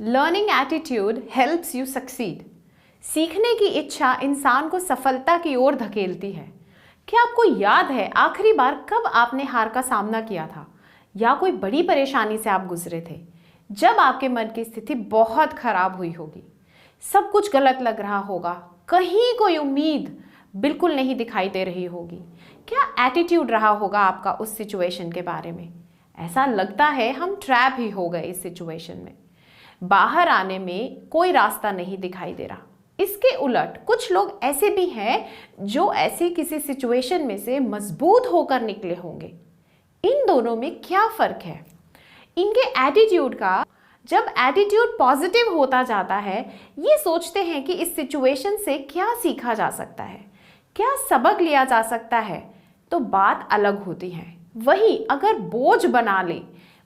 Learning attitude helps you succeed. सीखने की इच्छा इंसान को सफलता की ओर धकेलती है। क्या आपको याद है आखिरी बार कब आपने हार का सामना किया था या कोई बड़ी परेशानी से आप गुजरे थे? जब आपके मन की स्थिति बहुत खराब हुई होगी, सब कुछ गलत लग रहा होगा, कहीं कोई उम्मीद बिल्कुल नहीं दिखाई दे रही होगी। क्या एटीट्यूड रहा होगा आपका उस सिचुएशन के बारे में? ऐसा लगता है हम ट्रैप ही हो गए इस सिचुएशन में, बाहर आने में कोई रास्ता नहीं दिखाई दे रहा। इसके उलट कुछ लोग ऐसे भी हैं जो ऐसे किसी सिचुएशन में से मजबूत होकर निकले होंगे। इन दोनों में क्या फर्क है? इनके एटीट्यूड का, जब एटीट्यूड पॉजिटिव होता जाता है, ये सोचते हैं कि इस सिचुएशन से क्या सीखा जा सकता है, क्या सबक लिया जा सकता है, तो बात अलग होती है। वही अगर बोझ बना लें,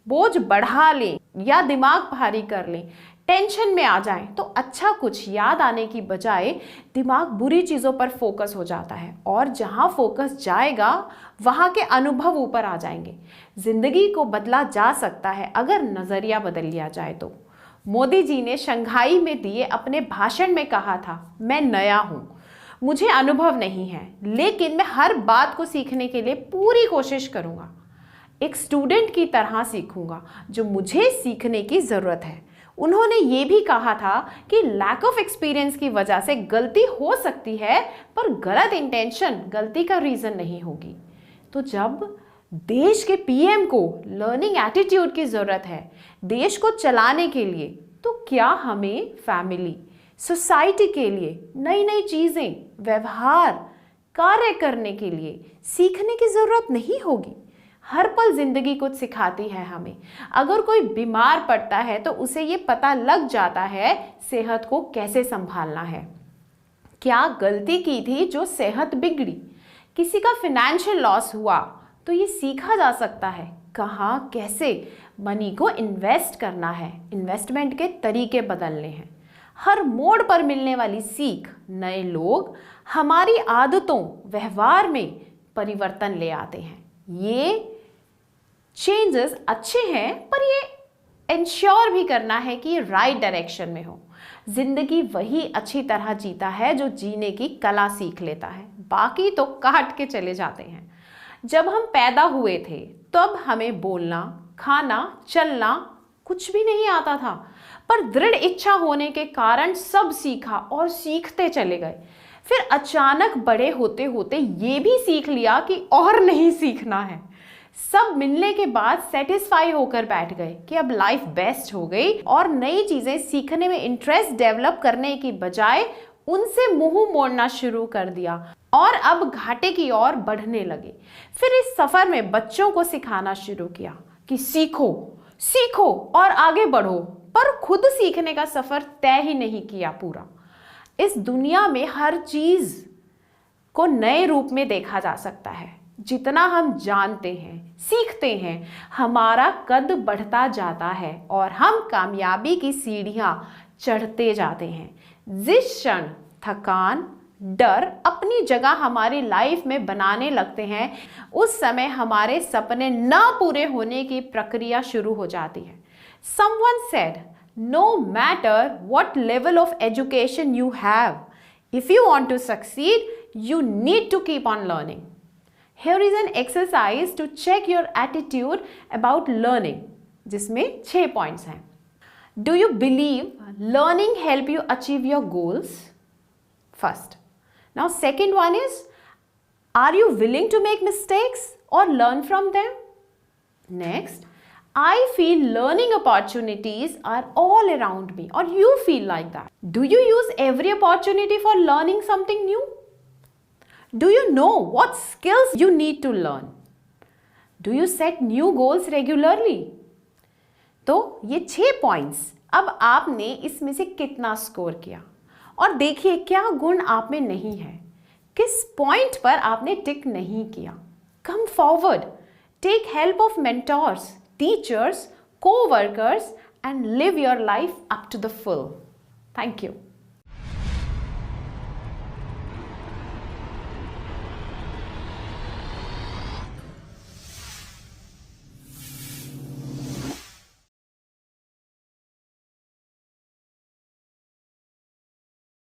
बोझ बढ़ा लें या दिमाग भारी कर लें, टेंशन में आ जाएं, तो अच्छा कुछ याद आने की बजाय दिमाग बुरी चीज़ों पर फोकस हो जाता है और जहां फोकस जाएगा वहां के अनुभव ऊपर आ जाएंगे। जिंदगी को बदला जा सकता है अगर नज़रिया बदल लिया जाए तो। मोदी जी ने शंघाई में दिए अपने भाषण में कहा था, मैं नया हूँ, मुझे अनुभव नहीं है, लेकिन मैं हर बात को सीखने के लिए पूरी कोशिश करूँगा। एक स्टूडेंट की तरह सीखूंगा जो मुझे सीखने की ज़रूरत है। उन्होंने ये भी कहा था कि लैक ऑफ एक्सपीरियंस की वजह से गलती हो सकती है, पर गलत इंटेंशन गलती का रीज़न नहीं होगी। तो जब देश के पीएम को लर्निंग एटीट्यूड की ज़रूरत है देश को चलाने के लिए, तो क्या हमें फैमिली, सोसाइटी के लिए नई नई चीज़ें, व्यवहार, कार्य करने के लिए सीखने की ज़रूरत नहीं होगी? हर पल जिंदगी कुछ सिखाती है हमें। अगर कोई बीमार पड़ता है तो उसे ये पता लग जाता है सेहत को कैसे संभालना है। क्या गलती की थी जो सेहत बिगड़ी? किसी का फाइनेंशियल लॉस हुआ तो ये सीखा जा सकता है कहाँ कैसे मनी को इन्वेस्ट करना है, इन्वेस्टमेंट के तरीके बदलने हैं। हर मोड़ पर मिलने वाली सीख, नए लोग हमारी आदतों, व्यवहार में परिवर्तन ले आते हैं। ये चेंजेस अच्छे हैं, पर ये इंश्योर भी करना है कि ये राइट डायरेक्शन में हो। जिंदगी वही अच्छी तरह जीता है जो जीने की कला सीख लेता है, बाकी तो काट के चले जाते हैं। जब हम पैदा हुए थे तब हमें बोलना, खाना, चलना कुछ भी नहीं आता था, पर दृढ़ इच्छा होने के कारण सब सीखा और सीखते चले गए। फिर अचानक बड़े होते होते ये भी सीख लिया कि और नहीं सीखना है। सब मिलने के बाद सेटिस्फाई होकर बैठ गए कि अब लाइफ बेस्ट हो गई और नई चीजें सीखने में इंटरेस्ट डेवलप करने की बजाय उनसे मुंह मोड़ना शुरू कर दिया और अब घाटे की ओर बढ़ने लगे। फिर इस सफर में बच्चों को सिखाना शुरू किया कि सीखो, सीखो और आगे बढ़ो, पर खुद सीखने का सफर तय ही नहीं किया पूरा। इस दुनिया में हर चीज को नए रूप में देखा जा सकता है। जितना हम जानते हैं, सीखते हैं, हमारा कद बढ़ता जाता है और हम कामयाबी की सीढ़ियां चढ़ते जाते हैं। जिस क्षण थकान, डर अपनी जगह हमारी लाइफ में बनाने लगते हैं, उस समय हमारे सपने न पूरे होने की प्रक्रिया शुरू हो जाती है। Someone said, no matter what level of education you have, if you want to succeed, you need to keep on learning. Here is an exercise to check your attitude about learning, जिसमें 6 points हैं। Do you believe learning help you achieve your goals? First. Now second one is, are you willing to make mistakes or learn from them? Next, I feel learning opportunities are all around me, or you feel like that. Do you use every opportunity for learning something new? Do you know what skills you need to learn? Do you set new goals regularly? तो ये 6 points, अब आपने इसमें से कितना score किया और देखिए क्या गुण आप में नहीं है, किस पॉइंट पर आपने टिक नहीं किया। Come forward, take help of mentors, teachers, co-workers, and live your life up to the full. Thank you.